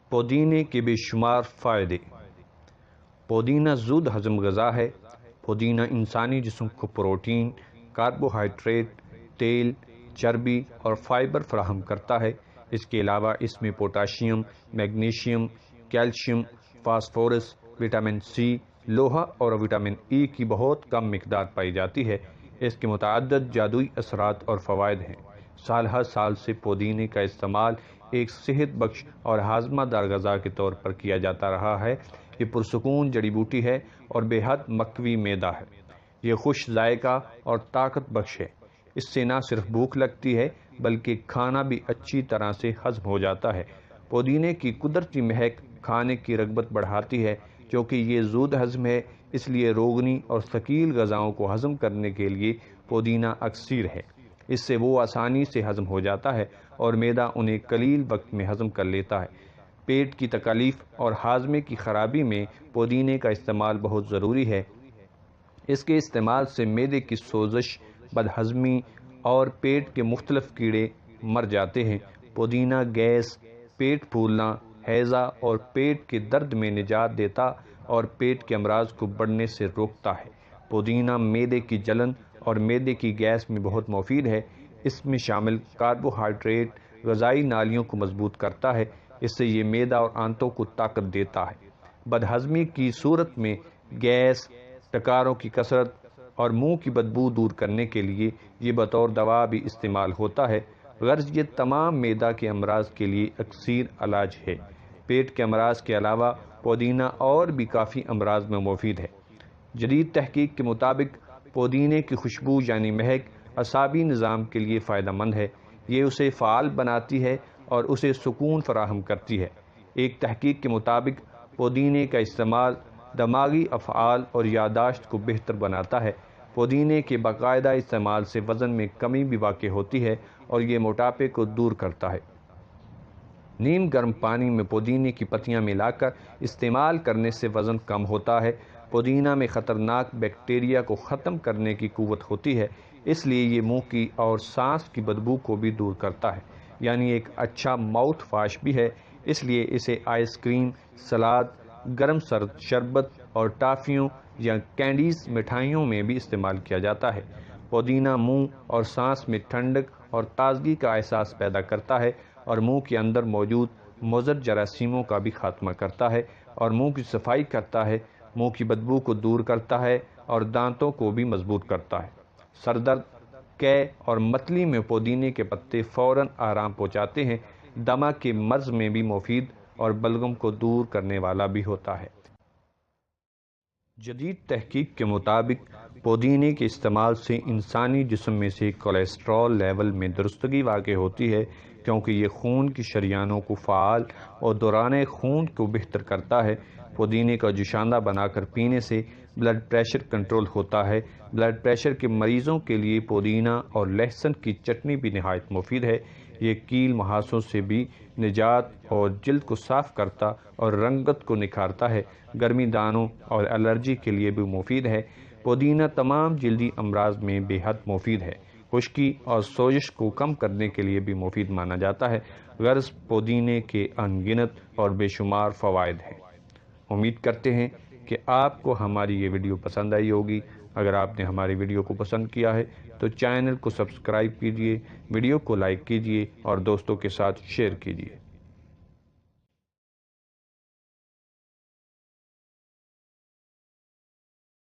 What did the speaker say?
پودینے کے بے شمار فائدے۔ پودینہ زود ہضم غذا ہے۔ پودینہ انسانی جسم کو پروٹین، کاربوہائیڈریٹ، تیل، چربی اور فائبر فراہم کرتا ہے۔ اس کے علاوہ اس میں potassium, magnesium, calcium, phosphorus, vitamin C, لوہا اور وٹامن ای کی بہت کم مقدار پائی جاتی ہے۔ اس کے متعدد جادوئی اثرات اور فوائد ہیں۔ سال ہر سال سے پودینے کا استعمال ایک صحت بخش اور ہاضمہ دار غذا کے طور پر کیا جاتا رہا ہے۔ یہ پرسکون جڑی بوٹی ہے اور بے حد مقوی معدہ ہے۔ یہ خوش ذائقہ اور طاقت بخش ہے۔ اس سے نہ صرف بھوک لگتی ہے بلکہ کھانا بھی اچھی طرح سے ہضم ہو جاتا ہے۔ پودینے کی قدرتی مہک کھانے کی رغبت بڑھاتی ہے۔ چونکہ یہ زود ہضم ہے اس لیے روغنی اور ثقیل غذاؤں کو ہضم کرنے کے لیے پودینہ اکثیر ہے۔ اس سے وہ آسانی سے ہضم ہو جاتا ہے اور معدہ انہیں قلیل وقت میں ہضم کر لیتا ہے۔ پیٹ کی تکالیف اور ہاضمے کی خرابی میں پودینے کا استعمال بہت ضروری ہے۔ اس کے استعمال سے معدے کی سوزش، بدہضمی اور پیٹ کے مختلف کیڑے مر جاتے ہیں۔ پودینہ گیس، پیٹ پھولنا، ہیضہ اور پیٹ کے درد میں نجات دیتا اور پیٹ کے امراض کو بڑھنے سے روکتا ہے۔ پودینہ معدے کی جلن اور معدے کی گیس میں بہت مفید ہے۔ اس میں شامل کاربوہائیڈریٹ غذائی نالیوں کو مضبوط کرتا ہے۔ اس سے یہ معدہ اور آنتوں کو طاقت دیتا ہے۔ بدہضمی کی صورت میں گیس، ڈکاروں کی کثرت اور منہ کی بدبو دور کرنے کے لیے یہ بطور دوا بھی استعمال ہوتا ہے۔ غرض یہ تمام معدہ کے امراض کے لیے اکثیر علاج ہے۔ پیٹ کے امراض کے علاوہ پودینہ اور بھی کافی امراض میں مفید ہے۔ جدید تحقیق کے مطابق پودینے کی خوشبو یعنی مہک اعصابی نظام کے لیے فائدہ مند ہے۔ یہ اسے فعال بناتی ہے اور اسے سکون فراہم کرتی ہے۔ ایک تحقیق کے مطابق پودینے کا استعمال دماغی افعال اور یادداشت کو بہتر بناتا ہے۔ پودینے کے باقاعدہ استعمال سے وزن میں کمی بھی واقع ہوتی ہے اور یہ موٹاپے کو دور کرتا ہے۔ نیم گرم پانی میں پودینے کی پتیاں ملا کر استعمال کرنے سے وزن کم ہوتا ہے۔ پودینہ میں خطرناک بیکٹیریا کو ختم کرنے کی قوت ہوتی ہے، اس لیے یہ منہ کی اور سانس کی بدبو کو بھی دور کرتا ہے، یعنی ایک اچھا ماؤتھ واش بھی ہے۔ اس لیے اسے آئس کریم، سلاد، گرم سرد شربت اور ٹافیوں یا کینڈیز مٹھائیوں میں بھی استعمال کیا جاتا ہے۔ پودینہ منہ اور سانس میں ٹھنڈک اور تازگی کا احساس پیدا کرتا ہے اور منہ کے اندر موجود مضر جراثیموں کا بھی خاتمہ کرتا ہے اور منہ کی صفائی کرتا ہے، منہ کی بدبو کو دور کرتا ہے اور دانتوں کو بھی مضبوط کرتا ہے۔ سر درد، قے اور متلی میں پودینے کے پتے فوراً آرام پہنچاتے ہیں۔ دمہ کے مرض میں بھی مفید اور بلغم کو دور کرنے والا بھی ہوتا ہے۔ جدید تحقیق کے مطابق پودینے کے استعمال سے انسانی جسم میں سے کولیسٹرول لیول میں درستگی واقع ہوتی ہے، کیونکہ یہ خون کی شریانوں کو فعال اور دوران خون کو بہتر کرتا ہے۔ پودینے کا جوشاندہ بنا کر پینے سے بلڈ پریشر کنٹرول ہوتا ہے۔ بلڈ پریشر کے مریضوں کے لیے پودینہ اور لہسن کی چٹنی بھی نہایت مفید ہے۔ یہ کیل مہاسوں سے بھی نجات اور جلد کو صاف کرتا اور رنگت کو نکھارتا ہے۔ گرمی دانوں اور الرجی کے لیے بھی مفید ہے۔ پودینہ تمام جلدی امراض میں بے حد مفید ہے۔ خشکی اور سوزش کو کم کرنے کے لیے بھی مفید مانا جاتا ہے۔ غرض پودینے کے ان گنت اور بے شمار فوائد ہیں۔ امید کرتے ہیں کہ آپ کو ہماری یہ ویڈیو پسند آئی ہوگی۔ اگر آپ نے ہماری ویڈیو کو پسند کیا ہے تو چینل کو سبسکرائب کیجیے، ویڈیو کو لائک کیجیے اور دوستوں کے ساتھ شیئر کیجیے۔